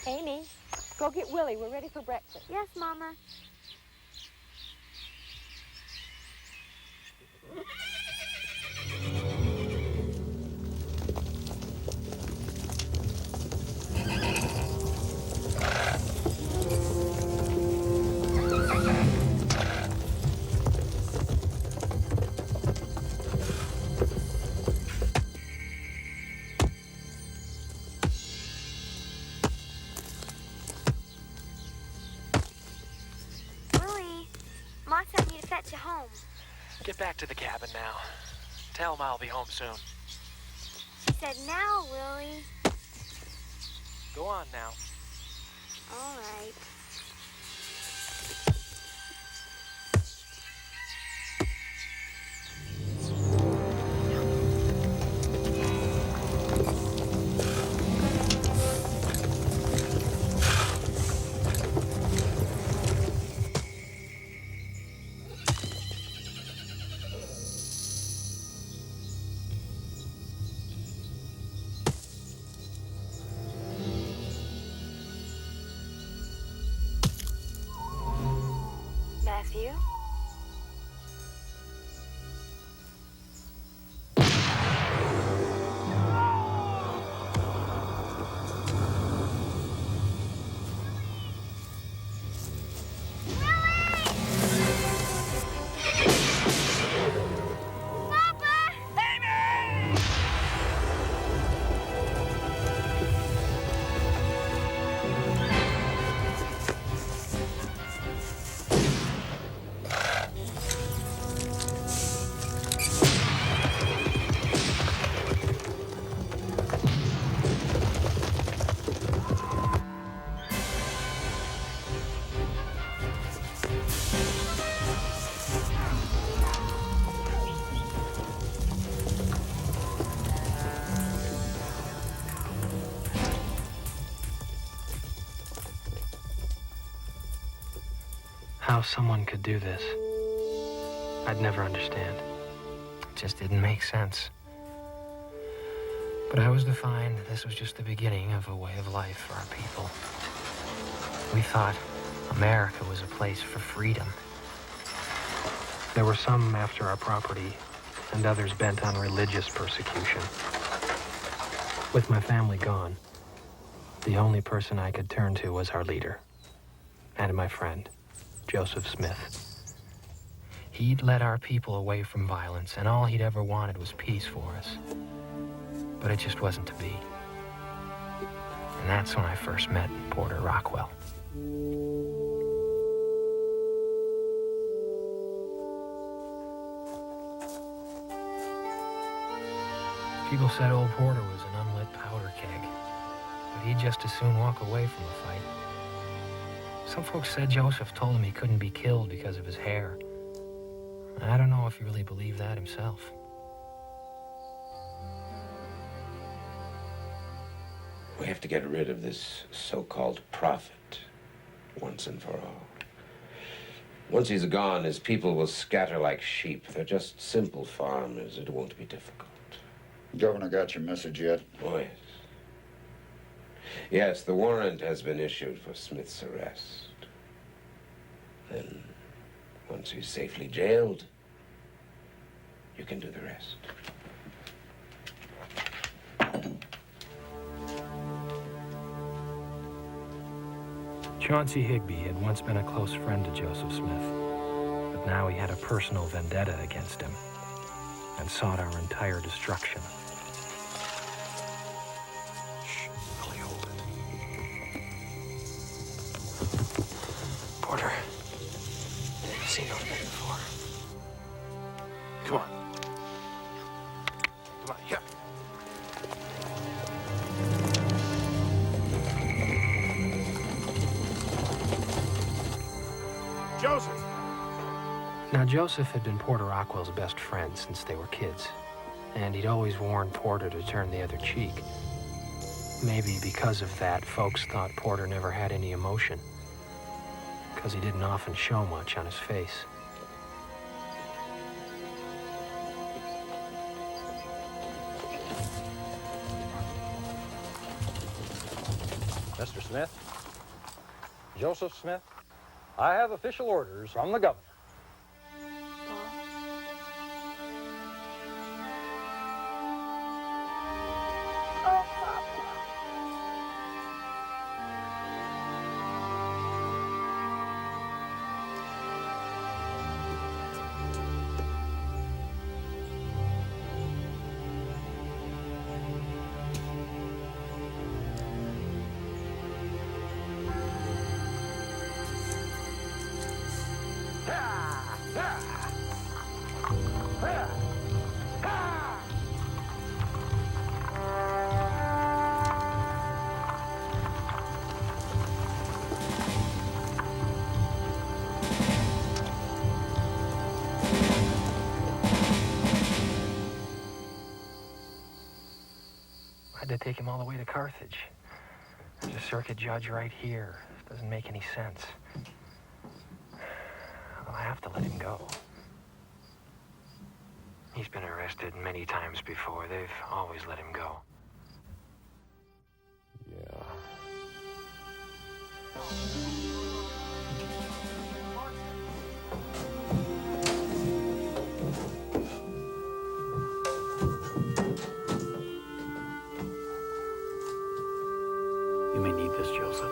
Amy, go get Willie. We're ready for breakfast. Yes, Mama. Ma sent me to fetch you home. Get back to the cabin now. Tell him I'll be home soon. She said, now, Willie. Go on now. All right. Matthew? How someone could do this, I'd never understand. It just didn't make sense. But I was to find this was just the beginning of a way of life for our people. We thought America was a place for freedom. There were some after our property, and others bent on religious persecution. With my family gone, the only person I could turn to was our leader, and my friend, Joseph Smith. He'd led our people away from violence, and all he'd ever wanted was peace for us. But it just wasn't to be. And that's when I first met Porter Rockwell. People said old Porter was an unlit powder keg, but he'd just as soon walk away from a fight. Some folks said Joseph told him he couldn't be killed because of his hair. I don't know if he really believed that himself. We have to get rid of this so-called prophet once and for all. Once he's gone, his people will scatter like sheep. They're just simple farmers. It won't be difficult. Governor got your message yet? Oh, yes. Yes, the warrant has been issued for Smith's arrest. Then, once he's safely jailed, you can do the rest. Chauncey Higby had once been a close friend to Joseph Smith, but now he had a personal vendetta against him and sought our entire destruction. Porter, I've seen those men before. Come on. Come on, yeah. Joseph! Now, Joseph had been Porter Rockwell's best friend since they were kids, and he'd always warned Porter to turn the other cheek. Maybe because of that, folks thought Porter never had any emotion, because he didn't often show much on his face. Mr. Smith, Joseph Smith, I have official orders from the governor. Why'd they take him all the way to Carthage? There's a circuit judge right here. This doesn't make any sense. I'll have to let him go. He's been arrested many times before. They've always let him go. Yeah. You may need this, Joseph.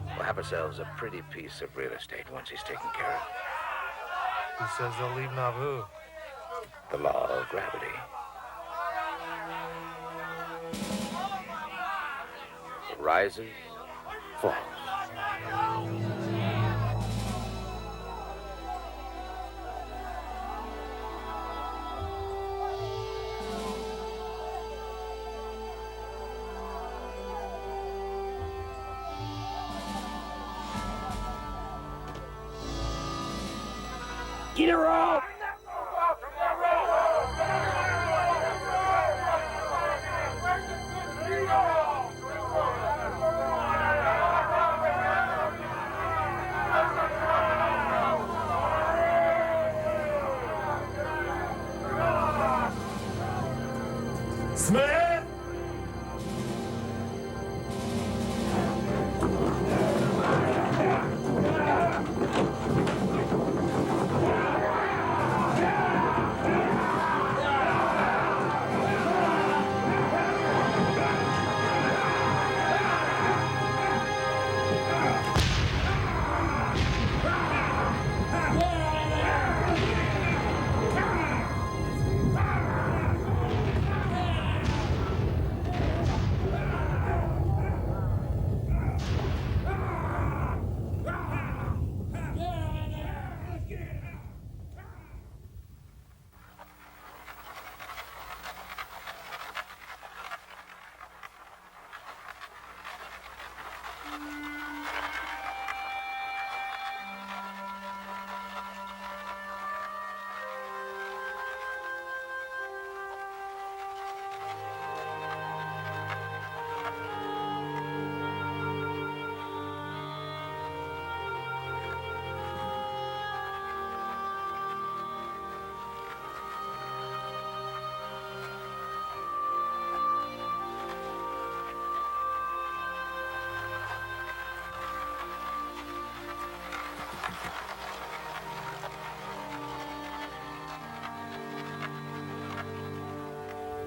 We'll have ourselves a pretty piece of real estate once he's taken care of. Who says they'll leave Nauvoo? The law of gravity. It rises, falls. Get her off! Smith!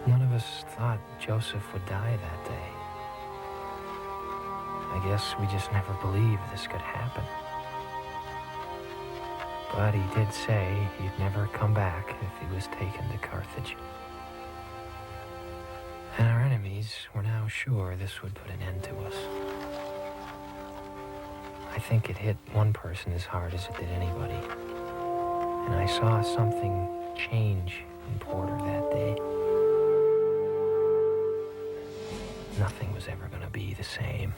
None of us thought Joseph would die that day. I guess we just never believed this could happen. But he did say he'd never come back if he was taken to Carthage. And our enemies were now sure this would put an end to us. I think it hit one person as hard as it did anybody. And I saw something change in Porter that day. Nothing was ever going to be the same.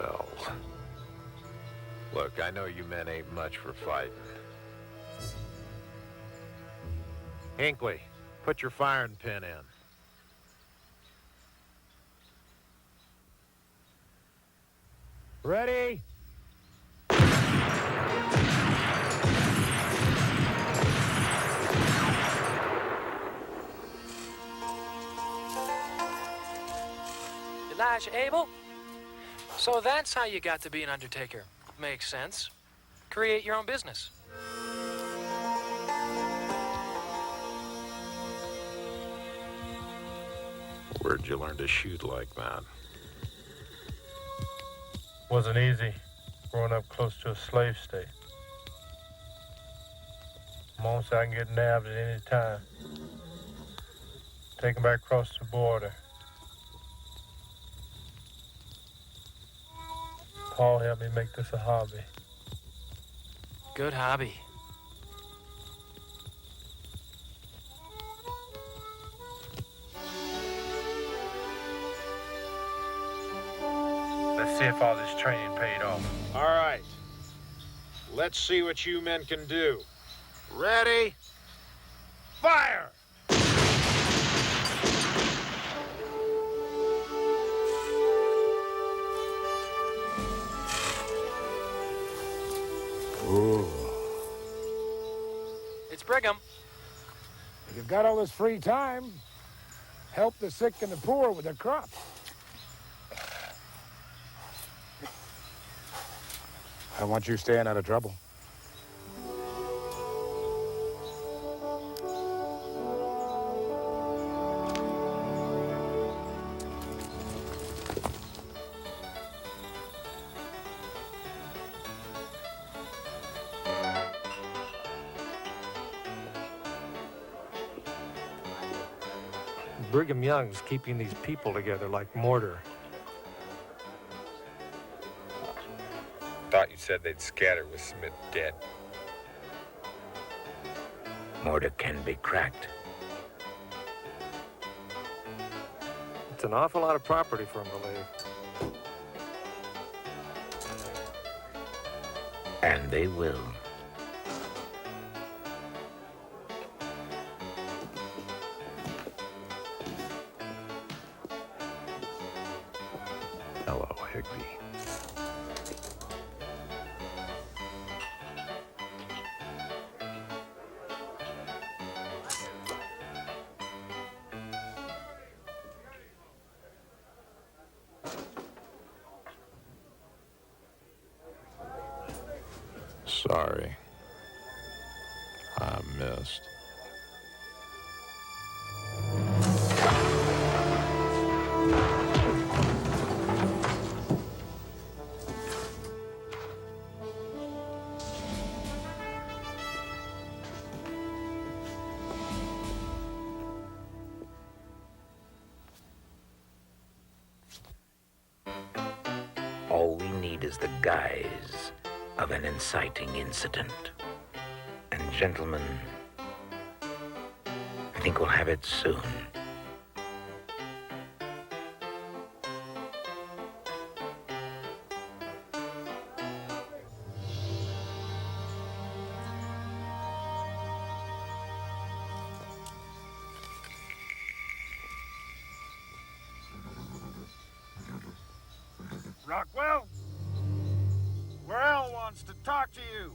Well, look, I know you men ain't much for fighting. Hinckley, put your firing pin in. Ready? Elijah Abel? So that's how you got to be an undertaker. Makes sense. Create your own business. Where'd you learn to shoot like that? Wasn't easy growing up close to a slave state. Mom said I can get nabbed at any time. Taken back across the border. Paul helped me make this a hobby. Good hobby. Let's see if all this training paid off. All right. Let's see what you men can do. Ready? Fire! Ooh. It's Brigham. If you've got all this free time, help the sick and the poor with their crops. I want you staying out of trouble. Brigham Young's keeping these people together like mortar. Thought you said they'd scatter with Smith dead. Mortar can be cracked. It's an awful lot of property for him to leave. And they will. Hello, Higby. Sorry. I missed. All we need is the guise of an inciting incident. And gentlemen, I think we'll have it soon. Rockwell? Morrell wants to talk to you.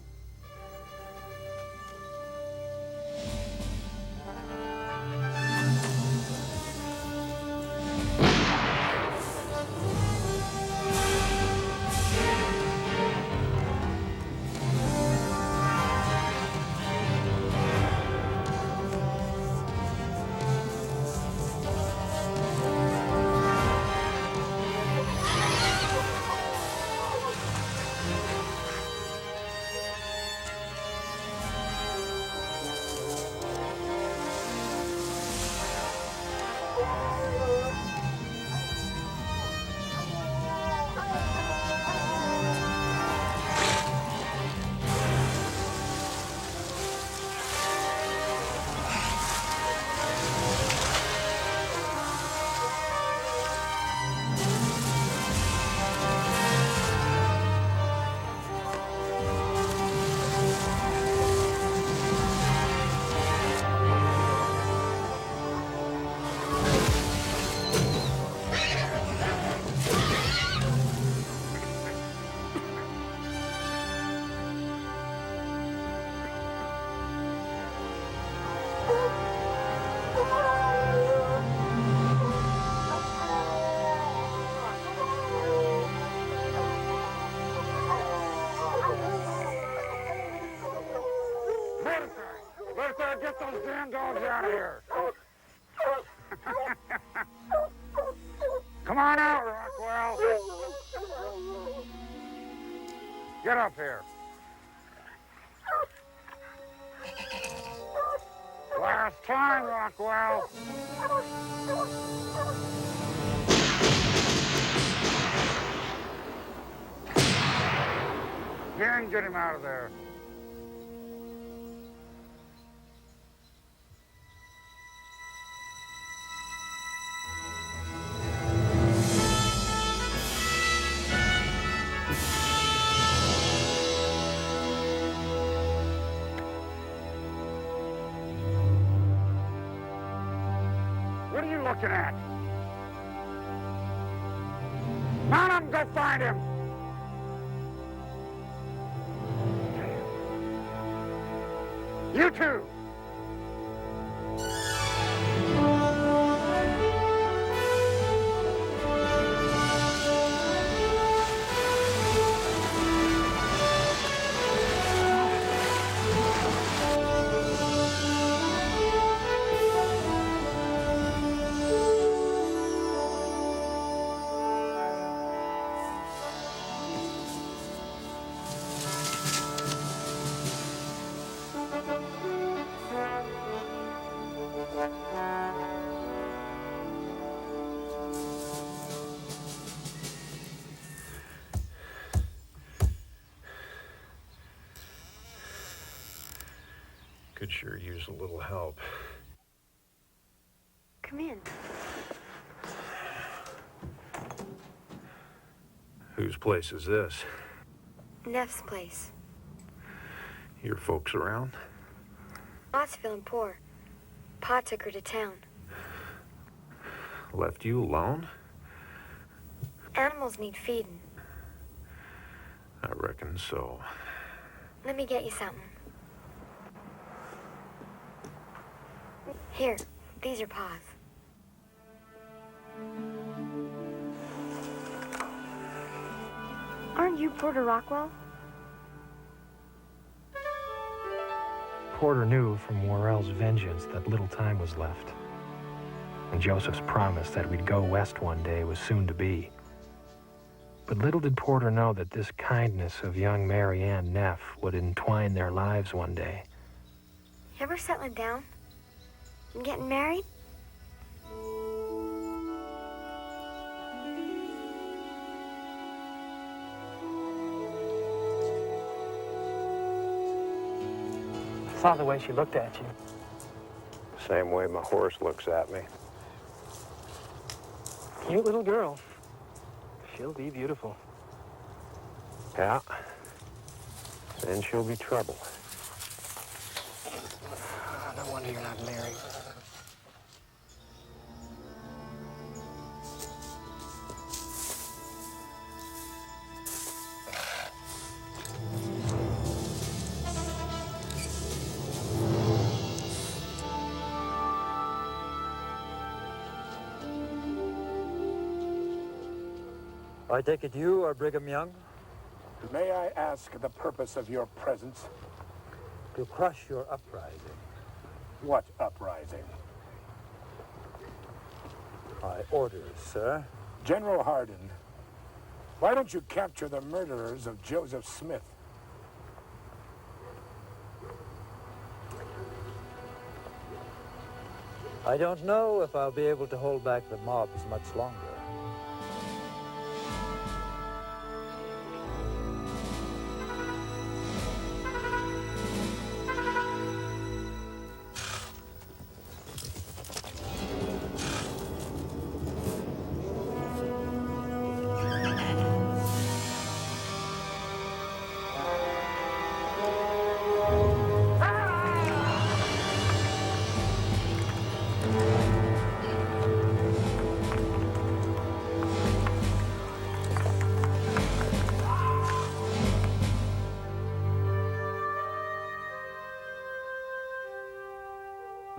hound dogs out of here. Come on out, Rockwell. Get up here. Last time, Rockwell. Get him out of there. What are you looking at? Mount up and go find him. You too. Could sure use a little help. Come in. Whose place is this? Neff's place. Your folks around? Ma's feeling poor. Pa took her to town. Left you alone? Animals need feeding. I reckon so. Let me get you something. Here, these are Pa's. Aren't you Porter Rockwell? Porter knew from Worrell's vengeance that little time was left. And Joseph's promise that we'd go west one day was soon to be. But little did Porter know that this kindness of young Mary Ann Neff would entwine their lives one day. You ever settling down? And getting married? I saw the way she looked at you. Same way my horse looks at me. Cute little girl. She'll be beautiful. Yeah. Then she'll be trouble. No wonder you're not married. I take it you are Brigham Young? May I ask the purpose of your presence? To crush your uprising. What uprising? My orders, sir. General Hardin, why don't you capture the murderers of Joseph Smith? I don't know if I'll be able to hold back the mobs much longer.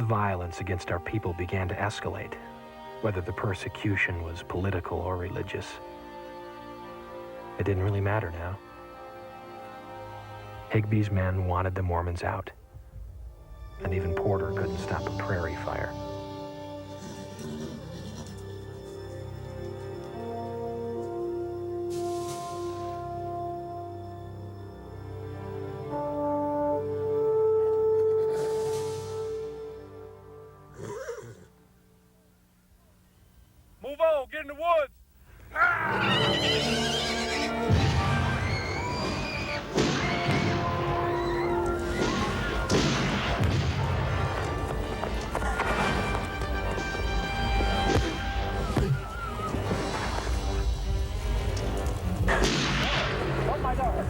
Violence against our people began to escalate, whether the persecution was political or religious. It didn't really matter now. Higby's men wanted the Mormons out. and even Porter couldn't stop a prairie fire. Move on, get in the woods! Oh, my God.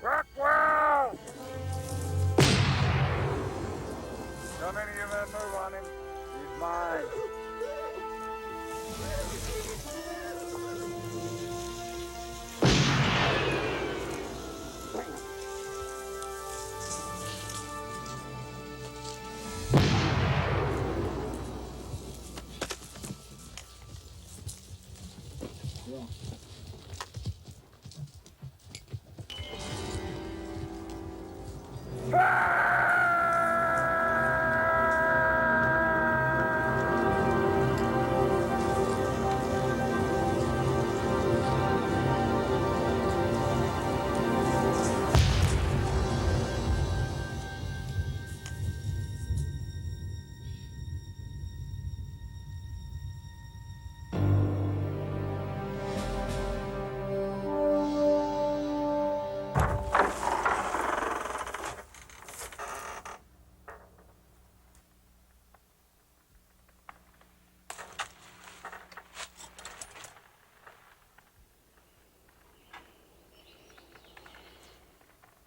Rockwell! Don't any of you men move on him. He's mine.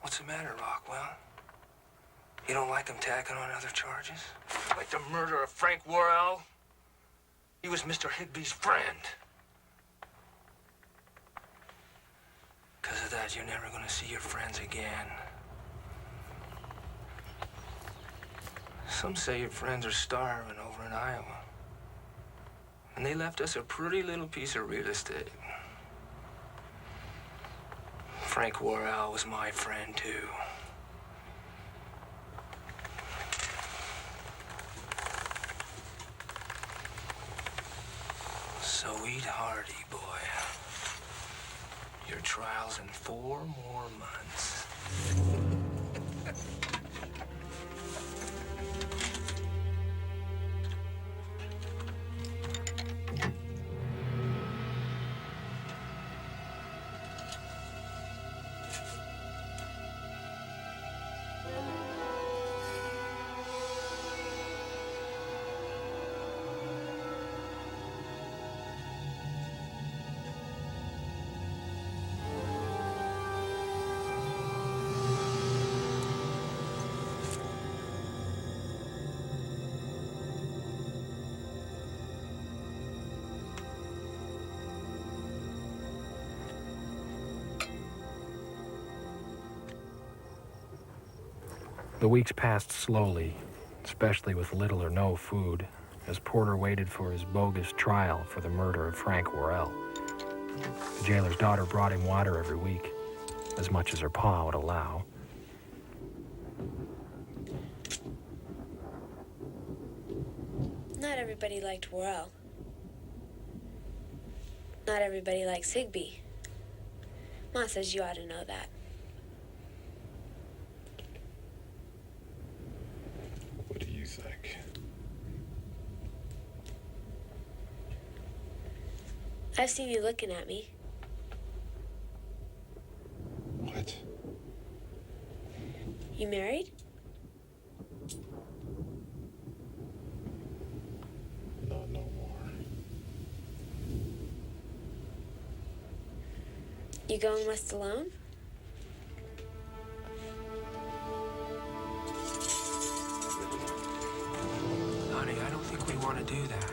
What's the matter, Rockwell? You don't like them tacking on other charges? Like the murder of Frank Worrell? He was Mr. Higby's friend. Because of that, you're never going to see your friends again. Some say your friends are starving over in Iowa. And they left us a pretty little piece of real estate. Frank Worrell was my friend, too. So eat hearty, boy. Your trial's in 4 more months. The weeks passed slowly, especially with little or no food, as Porter waited for his bogus trial for the murder of Frank Worrell. The jailer's daughter brought him water every week, as much as her paw would allow. Not everybody liked Worrell. Not everybody likes Higby. Ma says you ought to know that. What do you think? I've seen you looking at me. What? You married? Not no more. You going west alone? Honey, I don't think we want to do that.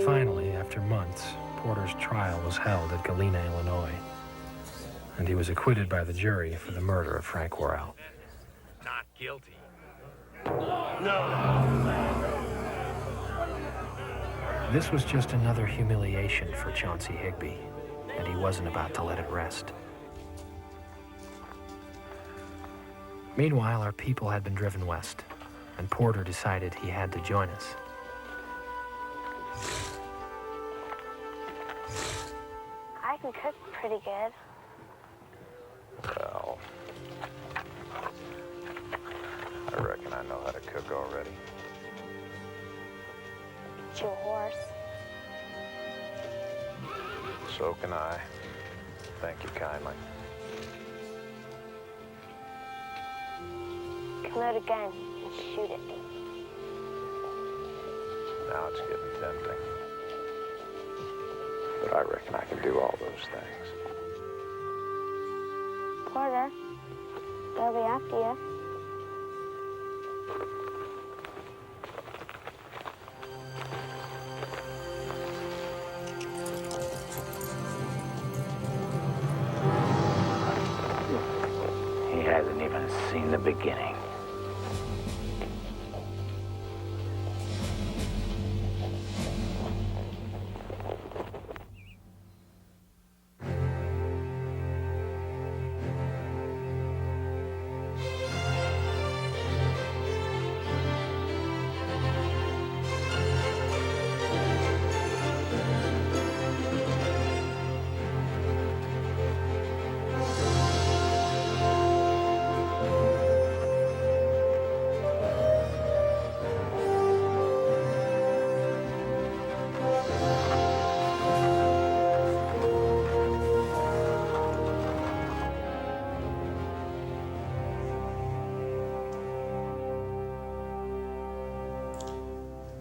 Finally, after months, Porter's trial was held at Galena, Illinois, and he was acquitted by the jury for the murder of Frank Worrell. Not guilty. This was just another humiliation for Chauncey Higby, and he wasn't about to let it rest. Meanwhile, our people had been driven west, and Porter decided he had to join us. I can cook pretty good. Well, I reckon I know how to cook already. But you're a horse. So can I. Thank you kindly. Can load a gun and shoot it. Now it's getting tempting. But I reckon I can do all those things. Porter, they'll be after you. He hasn't even seen the beginning.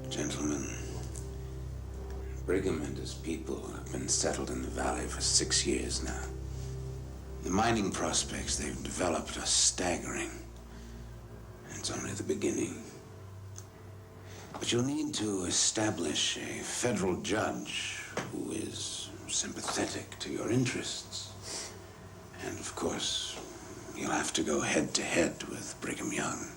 Gentlemen, Brigham and his people have been settled in the valley for 6 years now. The mining prospects they've developed are staggering. It's only the beginning. But you'll need to establish a federal judge who is sympathetic to your interests. And of course, you'll have to go head to head with Brigham Young.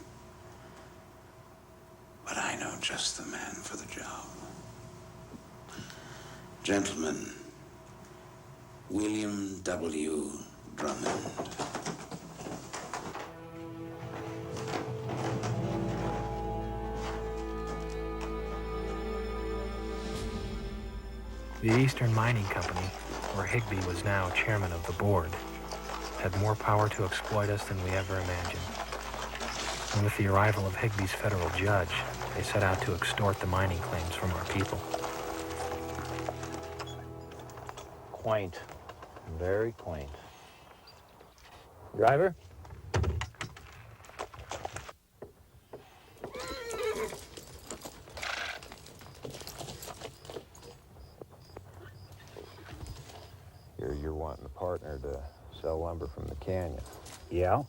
But I know just the man for the job. Gentlemen, William W. Drummond. The Eastern Mining Company, where Higby was now chairman of the board, had more power to exploit us than we ever imagined. And with the arrival of Higby's federal judge, they set out to extort the mining claims from our people. Quaint. Very quaint. Driver? wanting a partner to sell lumber from the canyon. Yeah?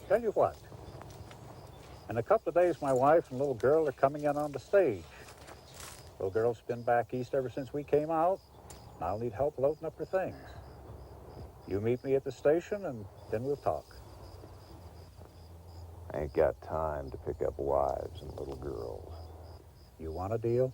Tell you what. In a couple of days, my wife and little girl are coming in on the stage. Little girl's been back east ever since we came out. And I'll need help loading up her things. You meet me at the station, and then we'll talk. I ain't got time to pick up wives and little girls. You want a deal?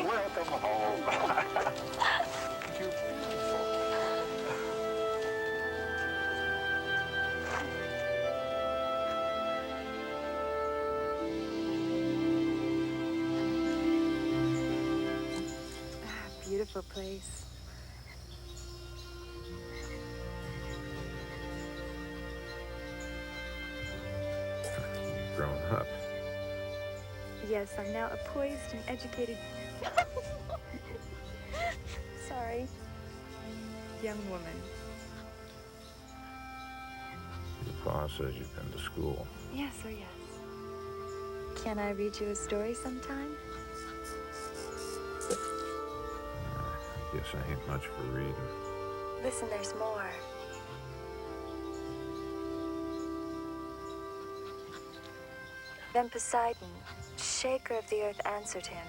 Welcome home. You're beautiful. Beautiful place. You've grown up. Yes, I'm now a poised and educated... Sorry. Young woman. Your pa says you've been to school. Yes, oh yes. Can I read you a story sometime? I guess I ain't much for reading. Listen, there's more. Then Poseidon, shaker of the earth, answered him.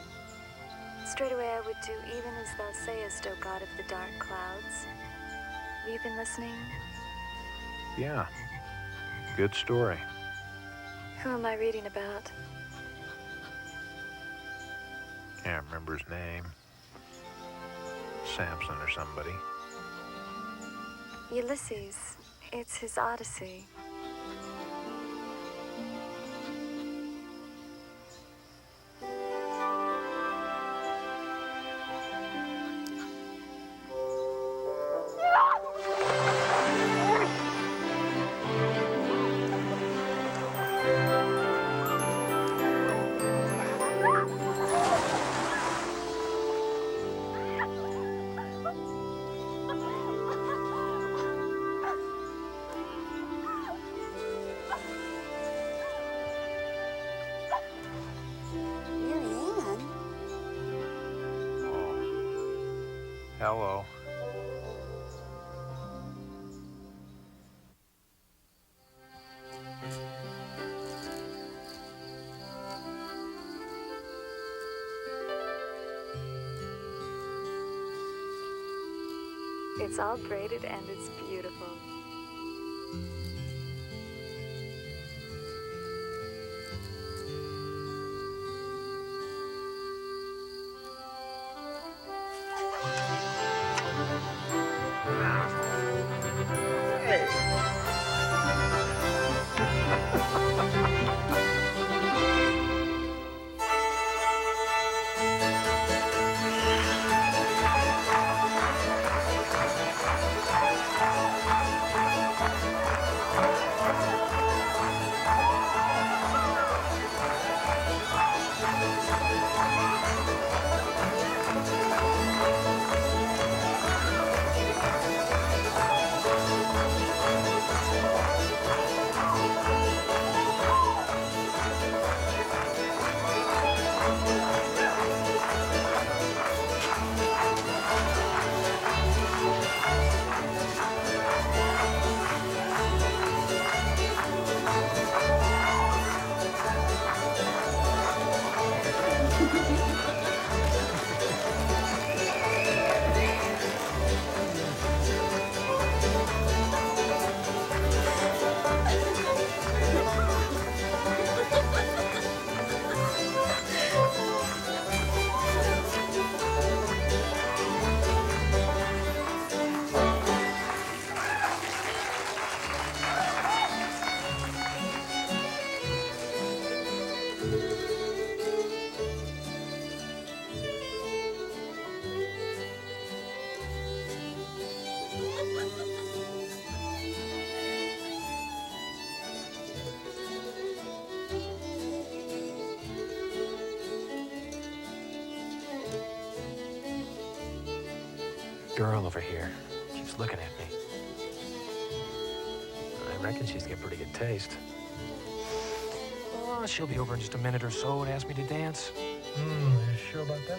Straightway I would do even as thou sayest, O god of the dark clouds. Have you been listening? Yeah. Good story. Who am I reading about? Can't remember his name. Samson or somebody. Ulysses. It's his Odyssey. Hello. It's all braided and it's beautiful. Girl over here keeps looking at me. I reckon she's got pretty good taste. Oh, she'll be over in just a minute or so and ask me to dance. You sure about that?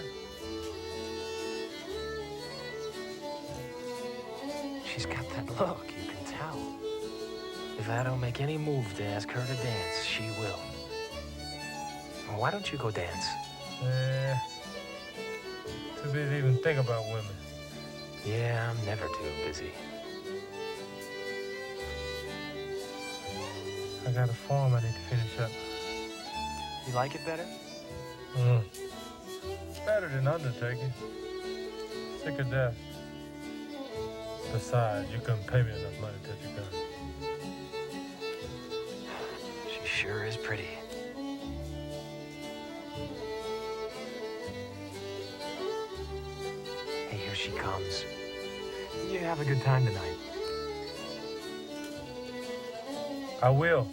She's got that look, you can tell. If I don't make any move to ask her to dance, she will. Well, why don't you go dance? Too busy to even think about women. Yeah, I'm never too busy. I got a form I need to finish up. You like it better? Better than undertaking. Sick of death. Besides, you couldn't pay me enough money to touch a gun. She sure is pretty. Hey, here she comes. You have a good time tonight. I will.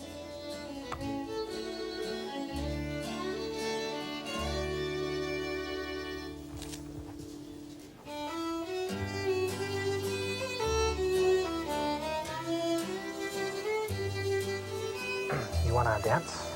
You wanna dance?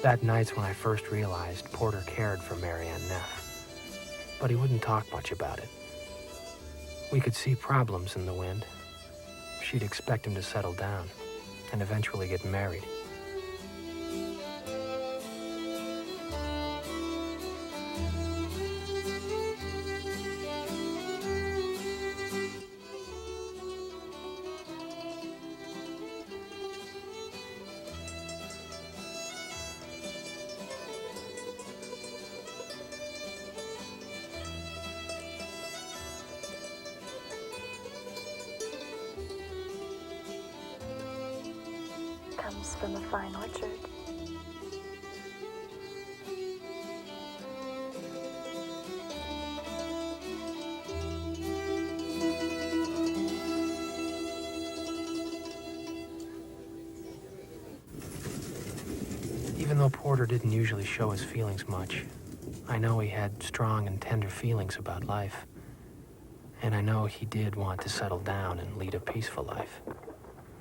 That night's when I first realized Porter cared for Marianne Neff. But he wouldn't talk much about it. We could see problems in the wind. She'd expect him to settle down and eventually get married. Comes from a fine orchard. Even though Porter didn't usually show his feelings much, I know he had strong and tender feelings about life. And I know he did want to settle down and lead a peaceful life,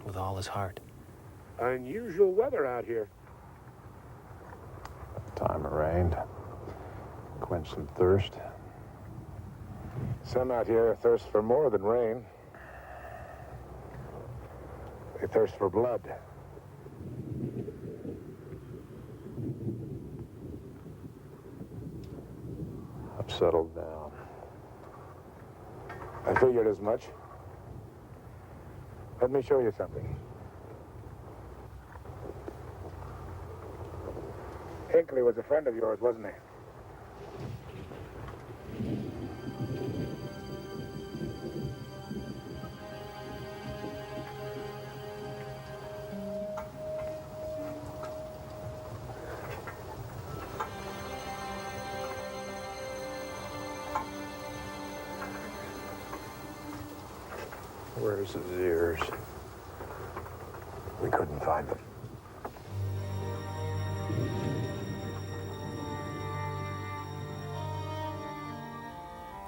with all his heart. Unusual weather out here. Time it rained. Quench some thirst. Some out here thirst for more than rain. They thirst for blood. I've settled down. I figured as much. Let me show you something. Hinckley was a friend of yours, wasn't he? Where's his ears? We couldn't find them.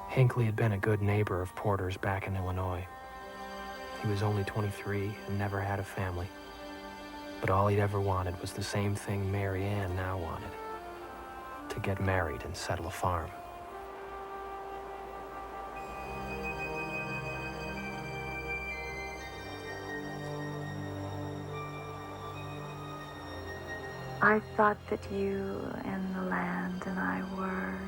Hinckley had been a good neighbor of Porter's back in Illinois. He was only 23 and never had a family. But all he'd ever wanted was the same thing Mary Ann now wanted: to get married and settle a farm. I thought that you and the land and I were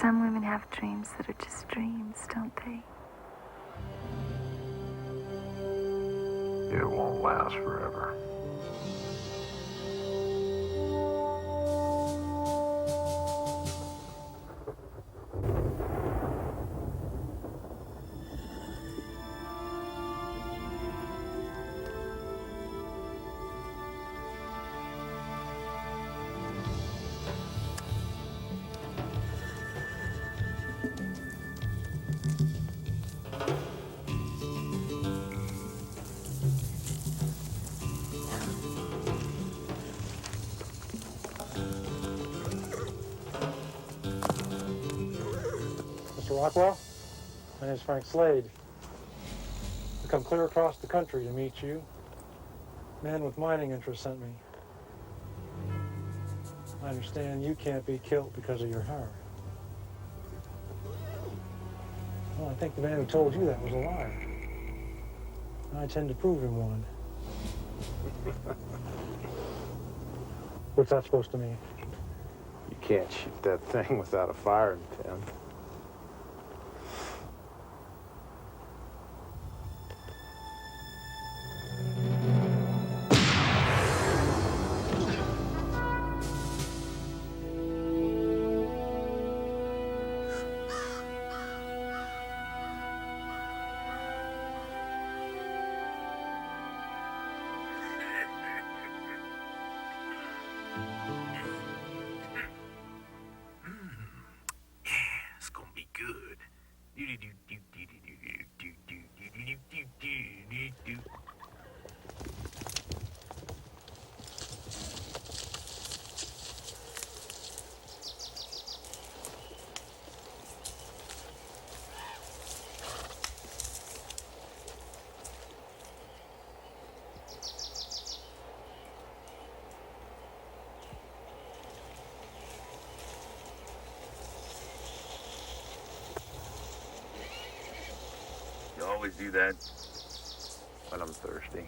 Some women have dreams that are just dreams, don't they? It won't last forever. Mr. Rockwell, my name is Frank Slade. I come clear across the country to meet you. Man with mining interests sent me. I understand you can't be killed because of your hair. Well, I think the man who told you that was a liar. I intend to prove him one. What's that supposed to mean? You can't shoot that thing without a firing pin. You always do that? When I'm thirsty.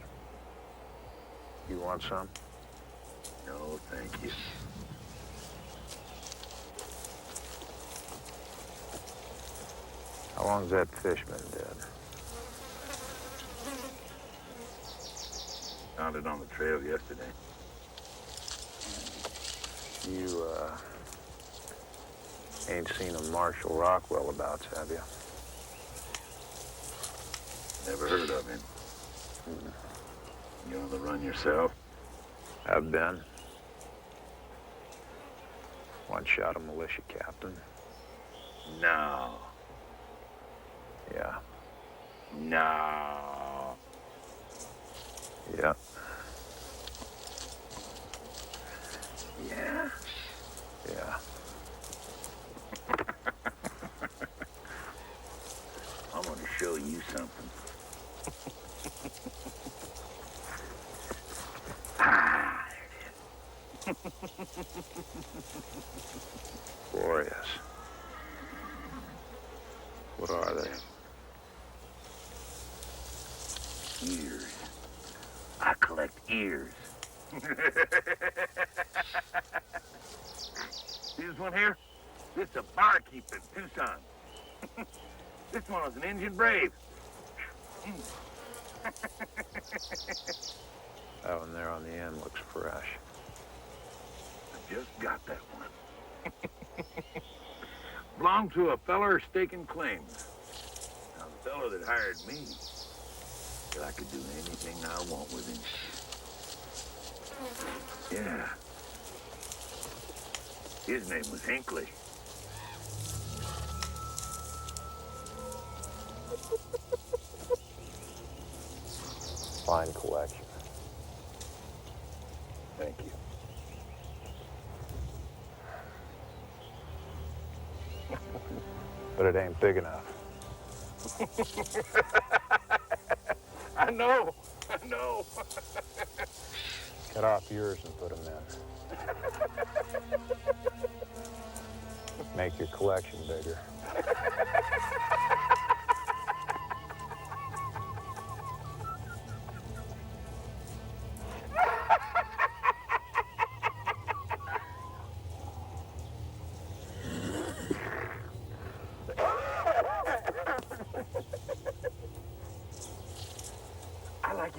You want some? No, thank you. How long's that fish been dead? Found it on the trail yesterday. You, ain't seen a Marshal Rockwell about, have you? Never heard of him. You on the run yourself? I've been. One shot a militia captain. No. Yeah. No. Yeah. Yeah? Yeah. I'm gonna show you something. Ah, there it is. Glorious. What are they? Ears. I collect ears. See this one here? This is a barkeep in Tucson. This one was an Indian brave. That one there on the end looks fresh. I just got that one. Belonged to a feller staking claims. Now, the feller that hired me said I could do anything I want with him. Yeah. His name was Hinckley. Fine collection. Thank you. But it ain't big enough. I know. Cut off yours and put them in. Make your collection bigger.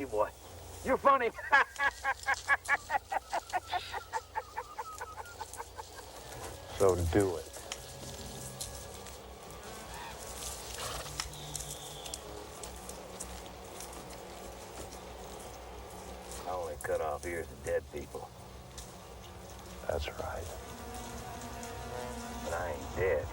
you, boy. You're funny. So do it. I only cut off ears of dead people. That's right. But I ain't dead.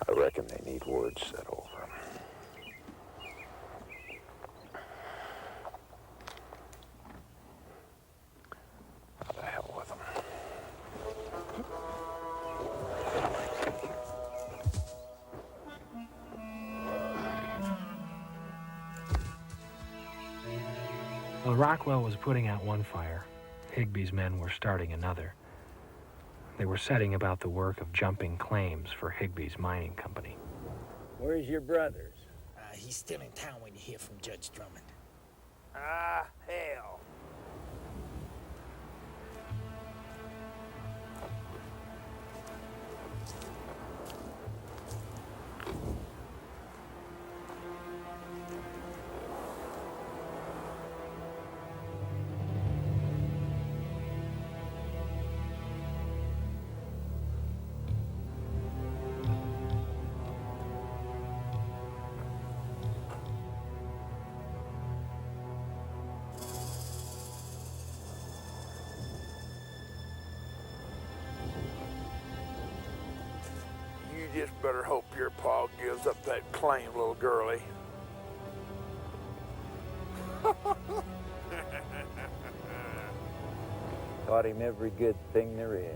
I reckon they need words said over them. How the hell with them? While Rockwell was putting out one fire, Higby's men were starting another. They were setting about the work of jumping claims for Higby's mining company. Where's your brothers? He's still in town when you hear from Judge Drummond. Ah, hell. You just better hope your pa gives up that claim, little girlie. Taught him every good thing there is.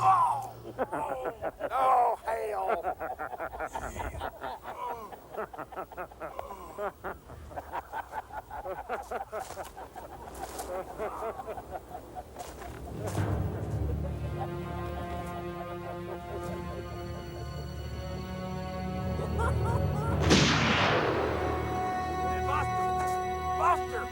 Oh! Oh, hell! Buster!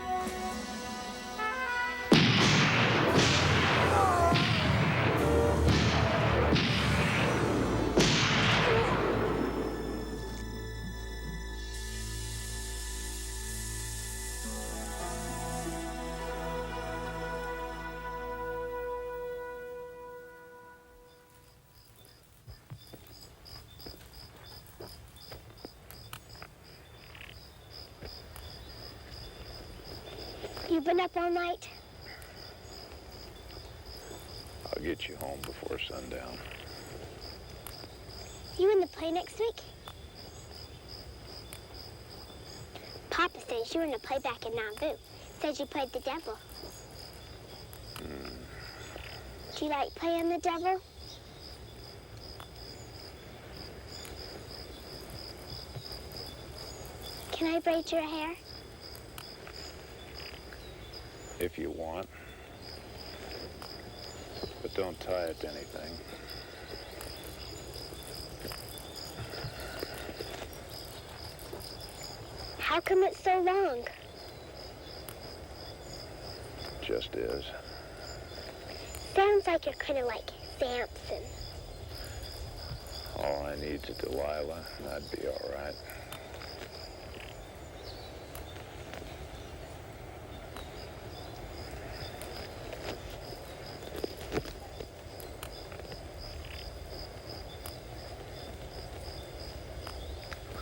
You been up all night? I'll get you home before sundown. You in the play next week? Papa says you were in a play back in Nauvoo. Says you played the devil. Do you like playing the devil? Can I braid your hair? If you want. But don't tie it to anything. How come it's so long? Just is. Sounds like you're kind of like Samson. All I need's a Delilah, and I'd be all right.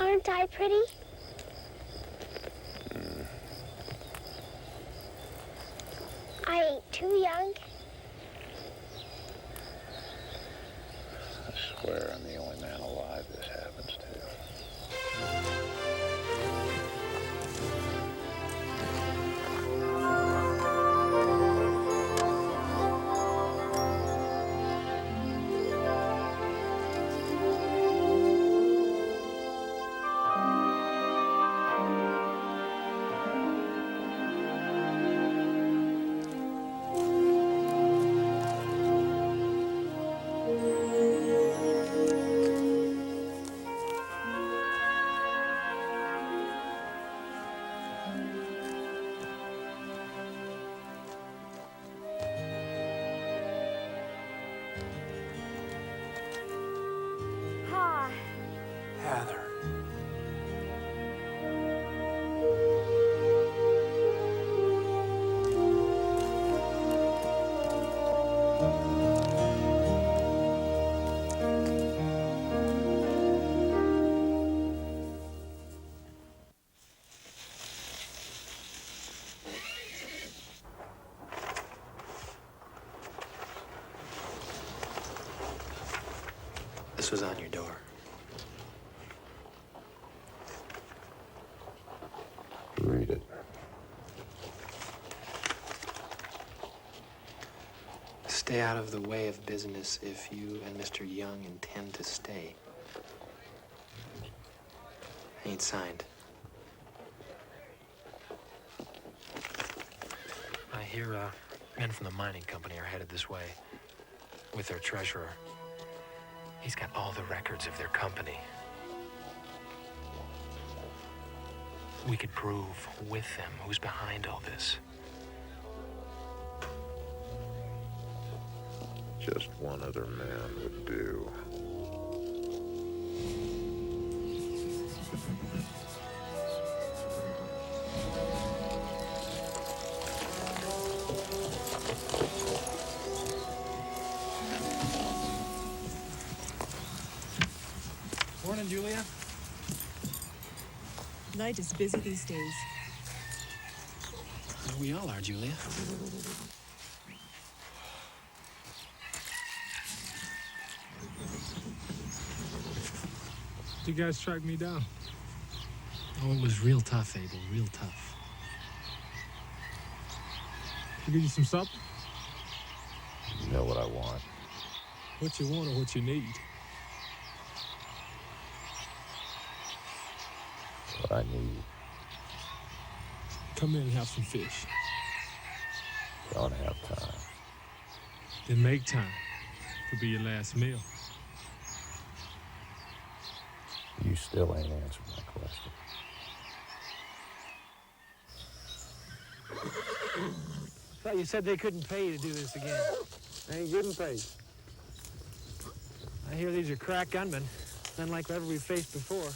Aren't I pretty? I ain't too young. I swear I'm the only man alive this happens to. Hi. Heather. This was on your door. Read it. Stay out of the way of business if you and Mr. Young intend to stay. Ain't signed. I hear men from the mining company are headed this way with their treasurer. He's got all the records of their company. We could prove with them who's behind all this. Just one other man would do. Morning, Julia. Light is busy these days. We all are, Julia. You guys tracked me down. Oh, it was real tough, Abel, real tough. I give you some supper? You know what I want. What you want or what you need? What I need. Come in and have some fish. Don't have time. Then make time. Could be your last meal. You still ain't answered my question. Thought you said they couldn't pay you to do this again. They ain't getting paid. I hear these are crack gunmen, unlike whatever we've faced before.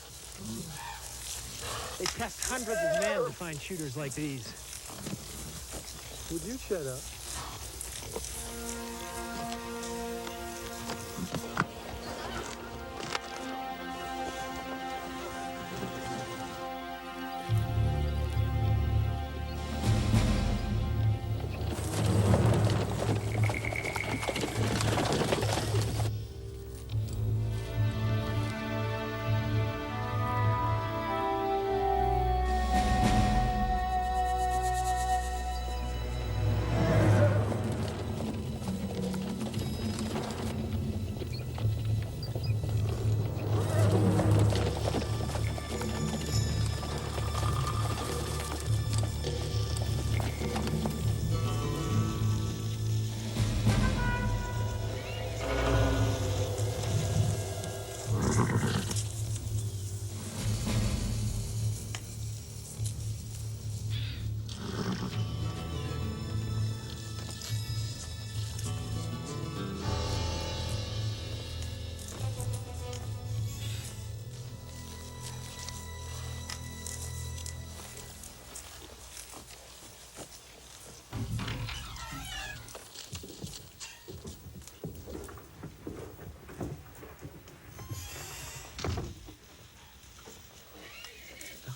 They test hundreds of men to find shooters like these. Would you shut up?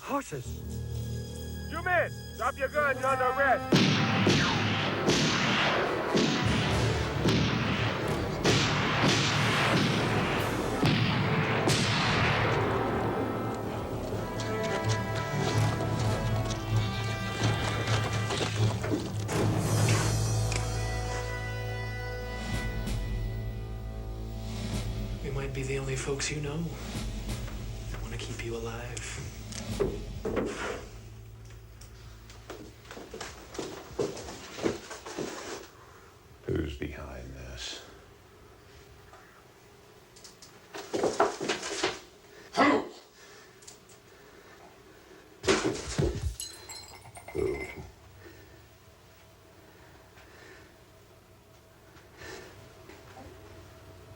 Horses. You men, drop your guns, you're under arrest. We might be the only folks you know that want to keep you alive. Who's behind this? Who? Who?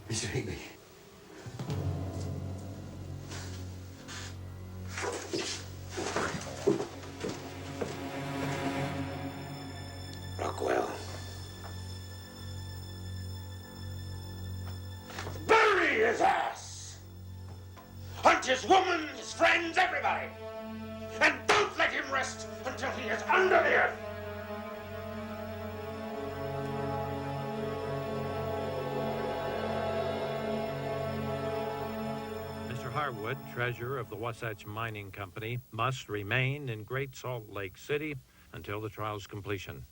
Mr. Higbee. Rockwell. Bury his ass! Hunt his woman, his friends, everybody! And don't let him rest until he is under the earth! Mr. Harwood, treasurer of the Wasatch Mining Company, must remain in Great Salt Lake City until the trial's completion.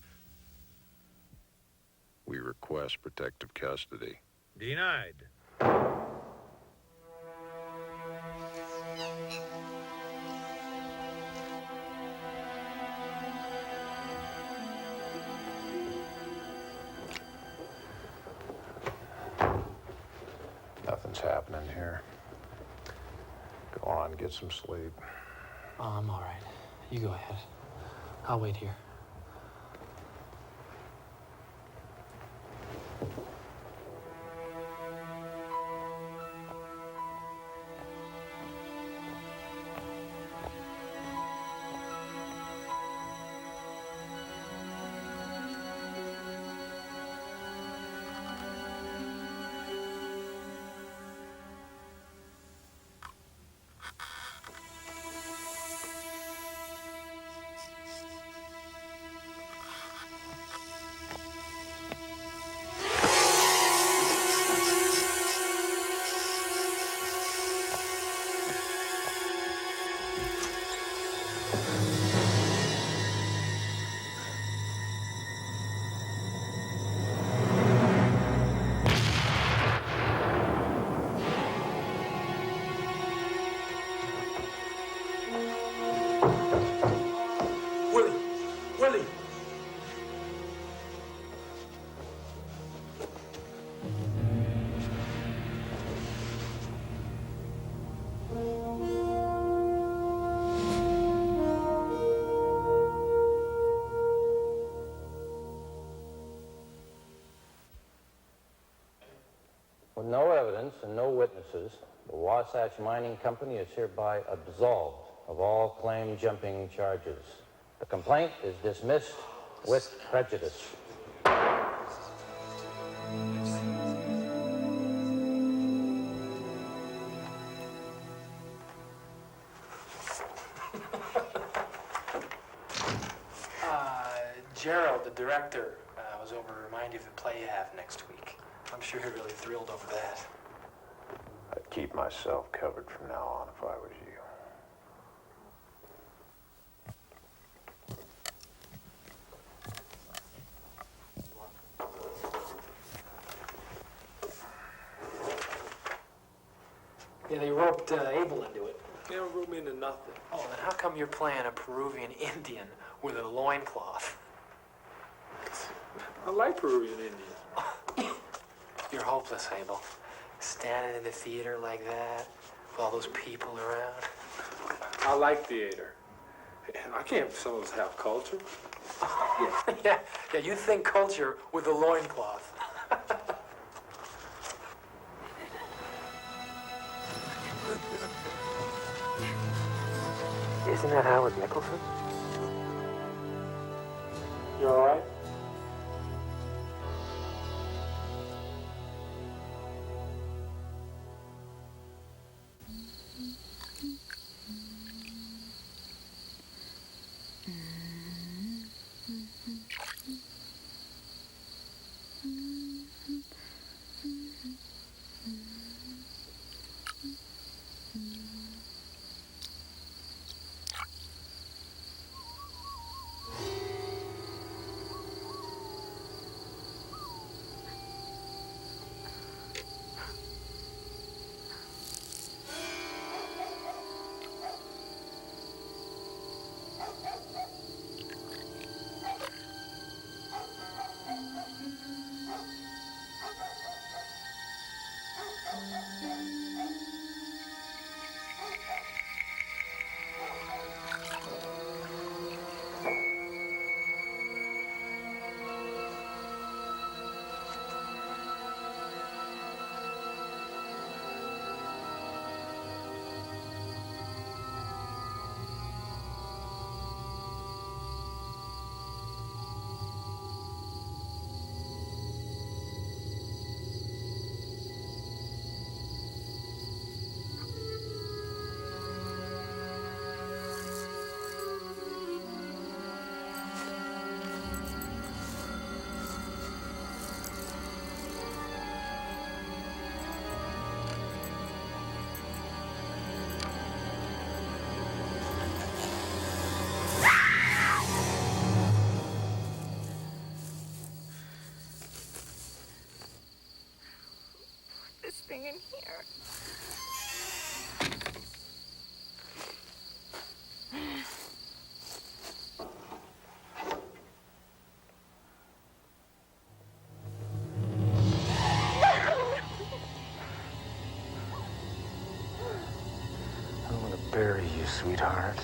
We request protective custody. Denied. Nothing's happening here. Go on, get some sleep. Oh, I'm all right. You go ahead. I'll wait here. With no evidence and no witnesses, the Wasatch Mining Company is hereby absolved of all claim-jumping charges. The complaint is dismissed with prejudice. Gerald, the director, was over to remind you of the play you have next week. I'm sure you're really thrilled over that. I'd keep myself covered from now on if I was you. Yeah, they roped Abel into it. They don't rope me into nothing. Oh, then how come you're playing a Peruvian Indian with a loincloth? I like Peruvian Indians. You're hopeless, Abel. Standing in the theater like that, with all those people around. I like theater. I can't some of us have culture. yeah, you think culture with a loincloth. Isn't that Howard Nicholson? You all right? bury you, sweetheart.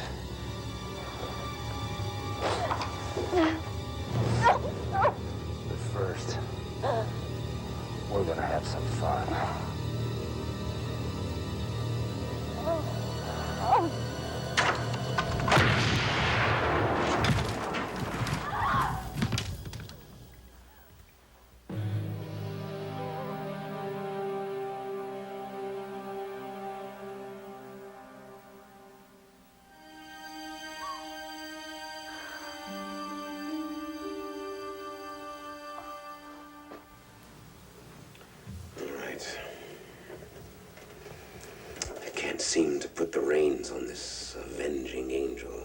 But first, we're gonna have some fun. Seem to put the reins on this avenging angel.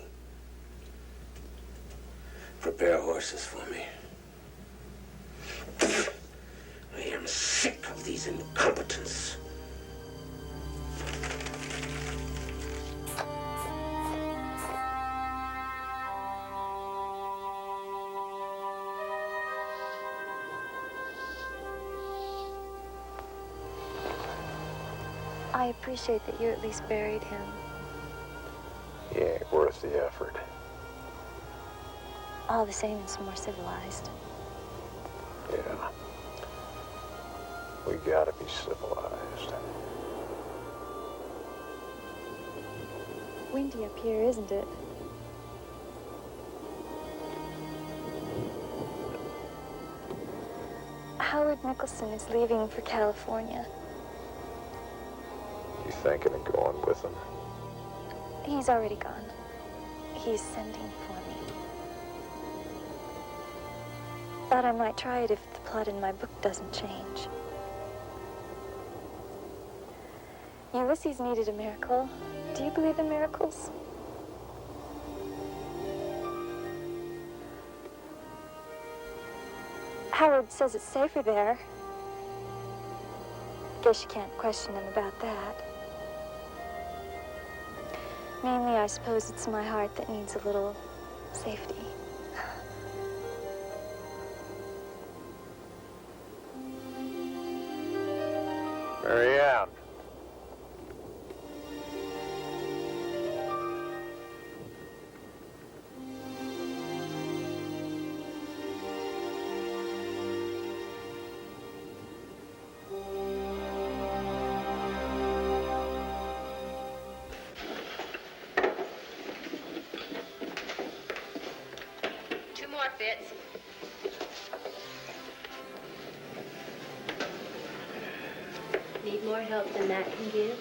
Prepare horses for me. I am sick of these incompetents. I appreciate that you at least buried him. He ain't worth the effort. All the same, it's more civilized. Yeah. We gotta be civilized. Windy up here, isn't it? Howard Nicholson is leaving for California. You thinking of going with him? He's already gone. He's sending for me. Thought I might try it if the plot in my book doesn't change. Ulysses needed a miracle. Do you believe in miracles? Howard says it's safer there. Guess you can't question him about that. Mainly, I suppose it's my heart that needs a little safety. Marianne. Fits. Need more help than that can give?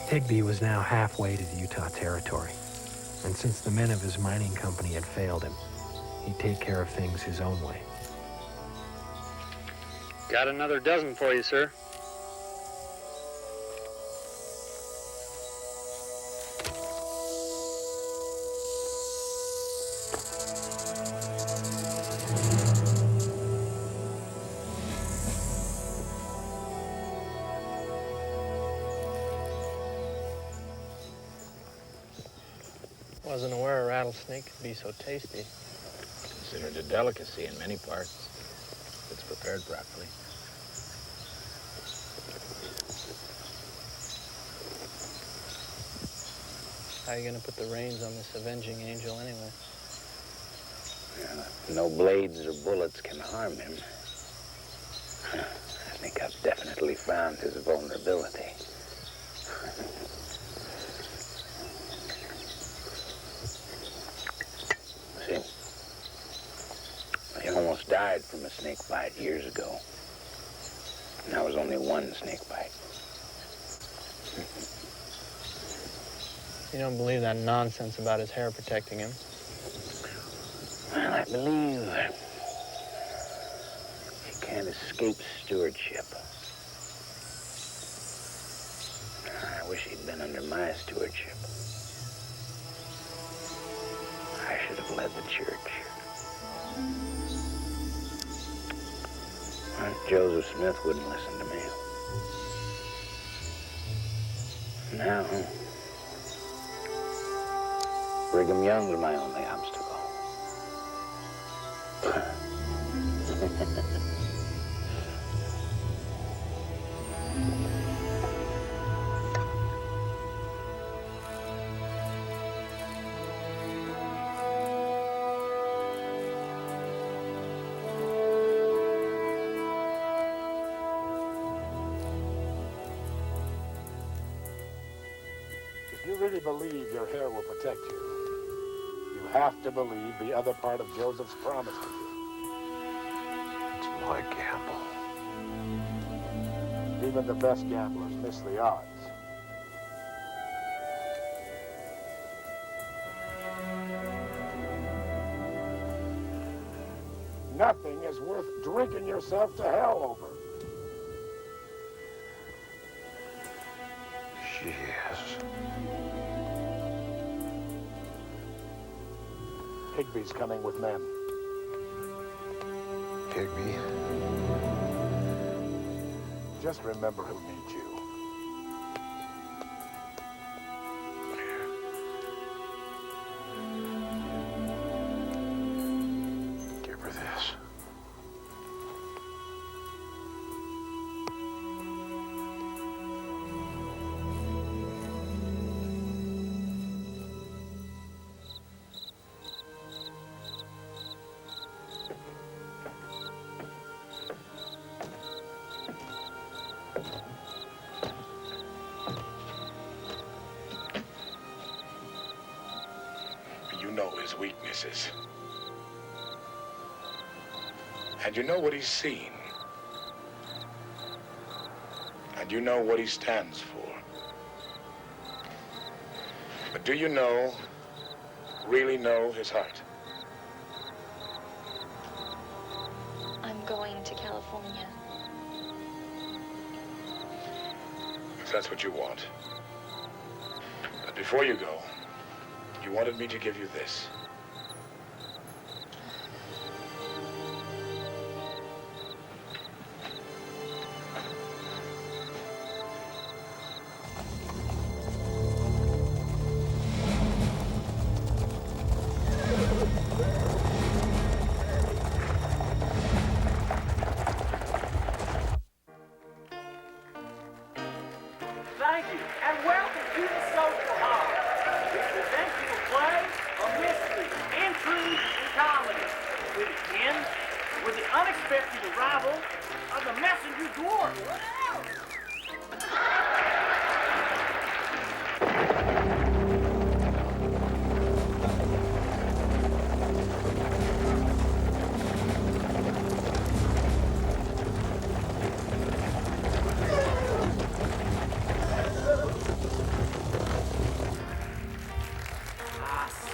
Higby was now halfway to the Utah Territory, and since the men of his mining company had failed him, he'd take care of things his own way. Got another dozen for you, sir. Wasn't aware a rattlesnake could be so tasty. Considered a delicacy in many parts, if it's prepared properly. How are you gonna put the reins on this avenging angel anyway? No blades or bullets can harm him. I think I've definitely found his vulnerability. See, he almost died from a snake bite years ago. And that was only one snake bite. You don't believe that nonsense about his hair protecting him? Well, I believe he can't escape stewardship. I wish he'd been under my stewardship. I should have led the church. Joseph Smith wouldn't listen to me. Now, Brigham Young was my only obstacle. If you really believe your hair will protect you, you have to believe the other part of Joseph's promise to you. It's my gamble. Even the best gamblers miss the odds. Nothing is worth drinking yourself to hell over. She is. Higby's coming with men. Higby? Just remember who needs you. Give her this. You know his weaknesses. And you know what he's seen. And you know what he stands for. But do you know, really know his heart? I'm going to California. If that's what you want. But before you go, you wanted me to give you this. Thank you, and welcome to the Social Hall. We present you a play of mystery, intrigue, and comedy. It begins with the unexpected arrival of the messenger dwarf.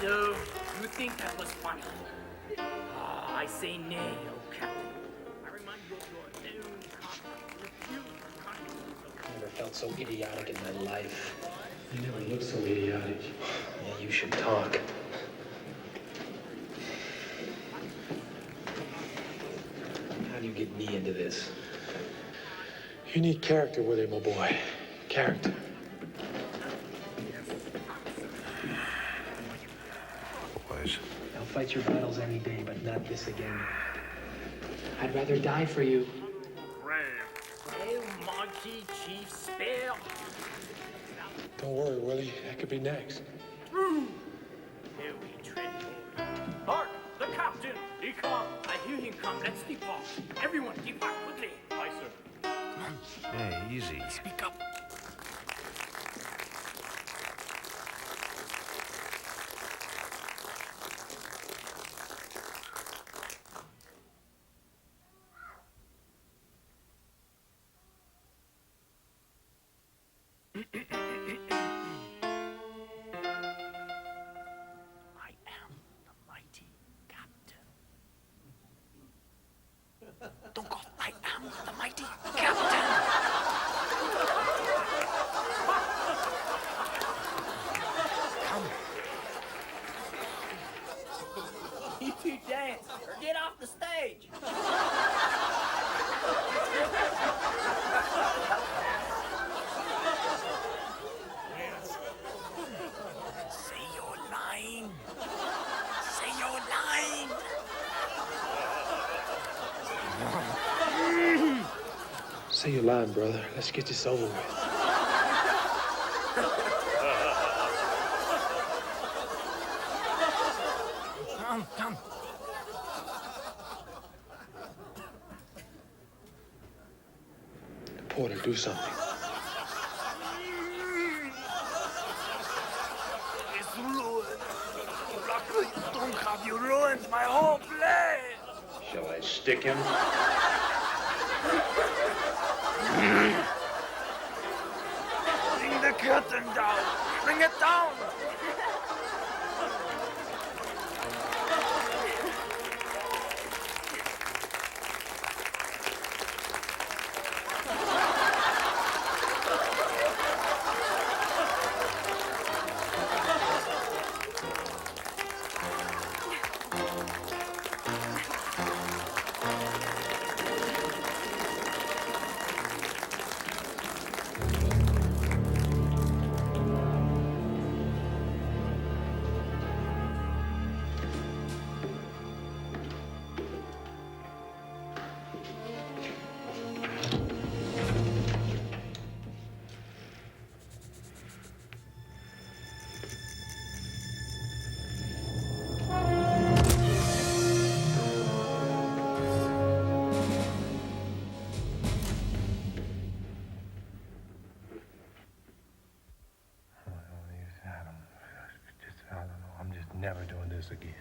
So, you think that was funny? Ah, I say nay, oh Captain. I remind you of your own I never felt so idiotic in my life. You never looked so idiotic. Yeah, you should talk. How do you get me into this? You need character with him, my boy. Character. Boys. I'll fight your battles any day, but not this again. I'd rather die for you. Oh, mighty Chief Spare. Don't worry, Willie. That could be next. Here we tread. Hark! The captain! He comes! I hear him come. Let's depart. Everyone, depart quickly. Aye, sir. Come on. Hey, easy. Speak up. Don't go. I am the mighty captain. Come. You two dance or get off the stage. Say your line. Say your line. Say your line, brother. Let's get this over with. Come. Porter, do something. It's ruined. Rockwell, you don't you ruined my whole play. Shall I stick him? Bring the curtain down. Bring it down. Never doing this again.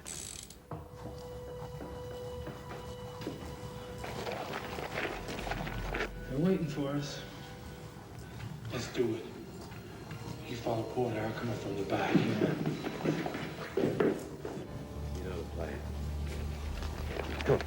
They're waiting for us. Let's do it. You follow Porter, I'll come up from the back. You know the plan. Go.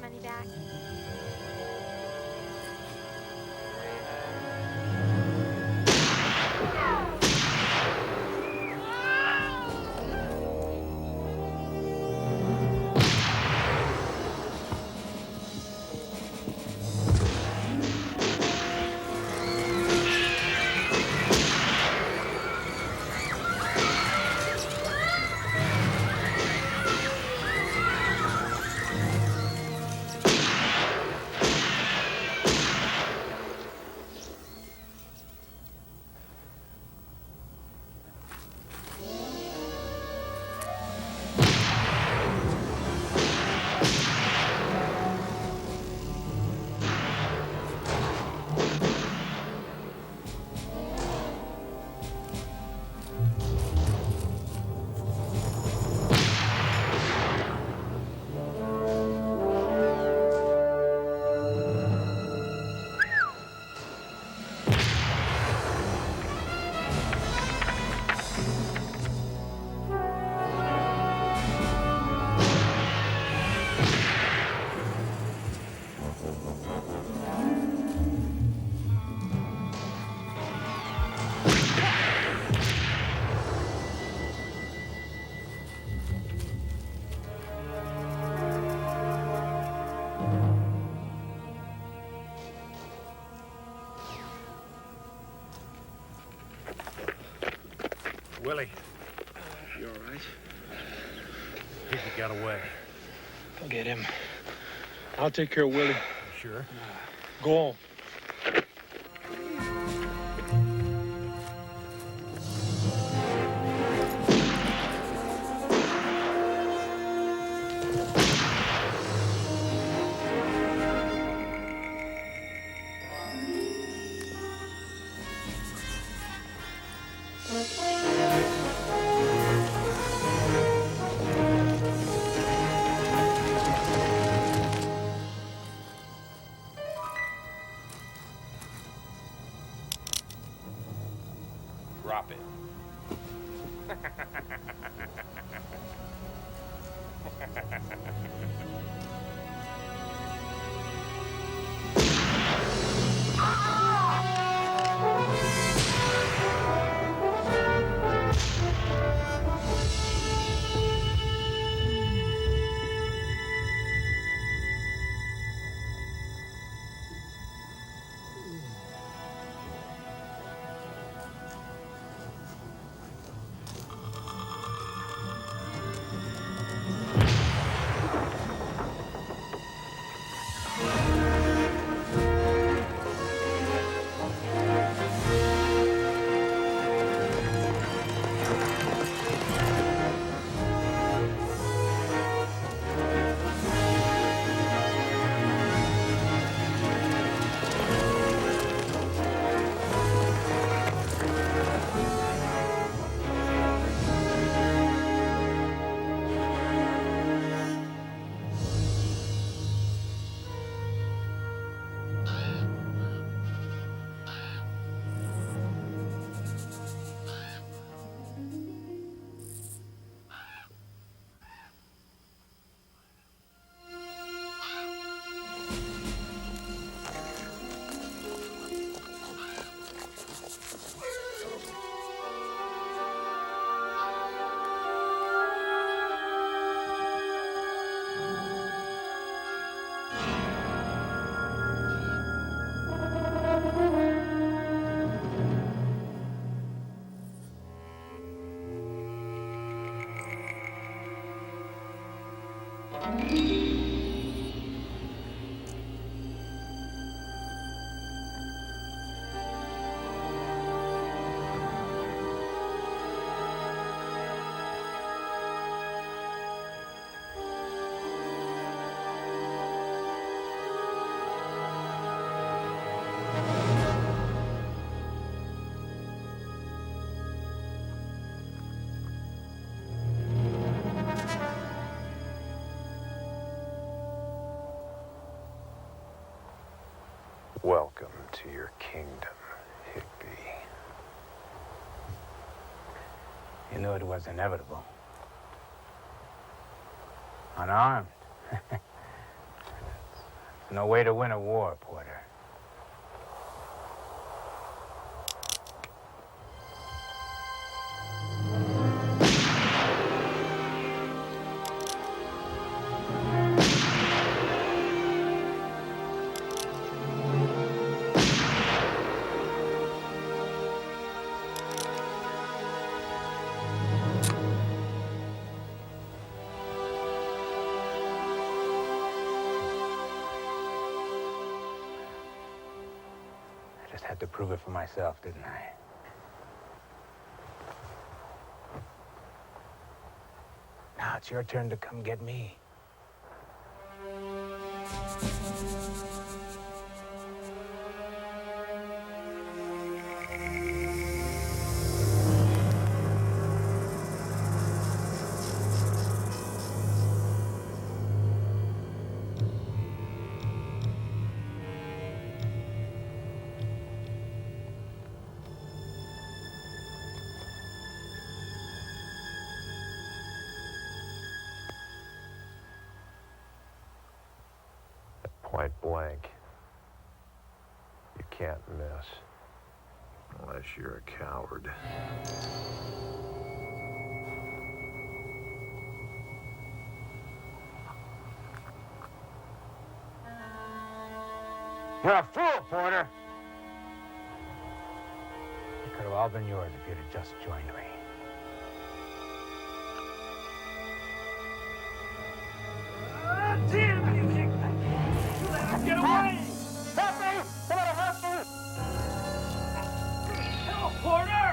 Money back. Willie. You all right? I think he got away. Go get him. I'll take care of Willie. Sure. Go on. Drop it. Welcome to your kingdom, Higby. You knew it was inevitable. Unarmed. No way to win a war, Porter. Had to prove it for myself, didn't I? Now it's your turn to come get me. Point blank. You can't miss. Unless you're a coward. You're a fool, Porter. It could have all been yours if you'd have just joined me. Damn you, Hickman! You let us get away! Help me! Somebody help me! Help, Porter!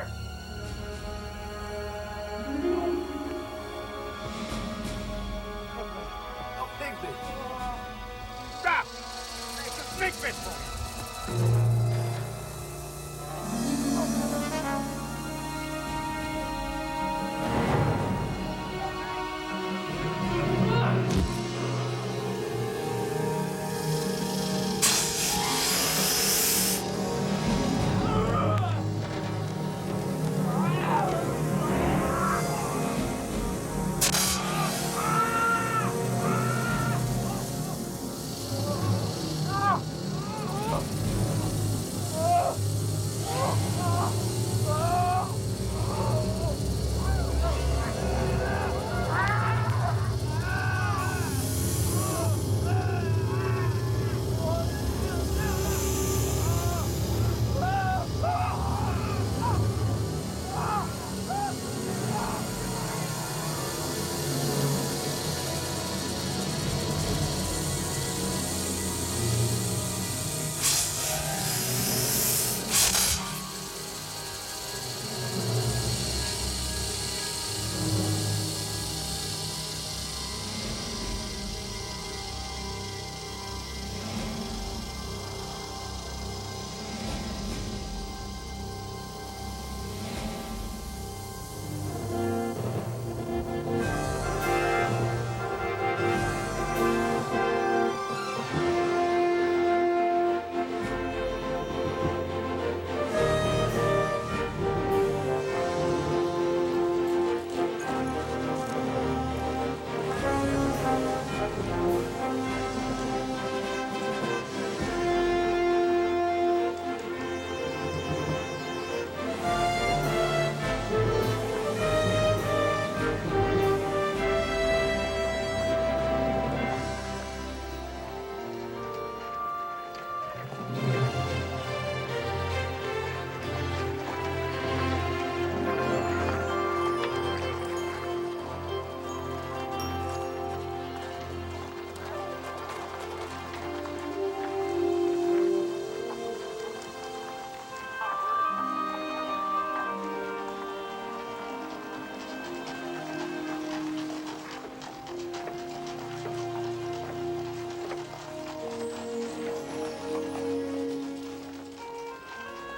Oh, Higby. Stop! It's a snake pit for you!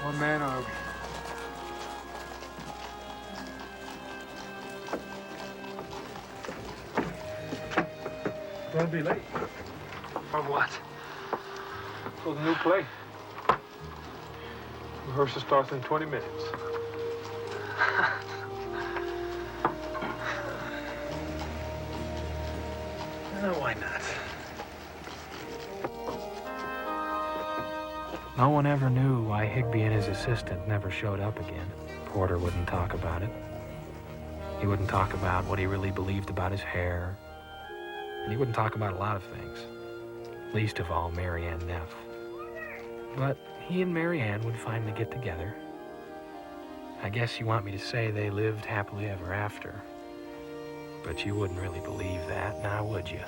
One man army. Gonna be late. For what? For the new play. Rehearsal starts in 20 minutes. Why not? No one ever knew why Higby and his assistant never showed up again. Porter wouldn't talk about it. He wouldn't talk about what he really believed about his hair. And he wouldn't talk about a lot of things. Least of all, Marianne Neff. But he and Marianne would finally get together. I guess you want me to say they lived happily ever after. But you wouldn't really believe that, now would you?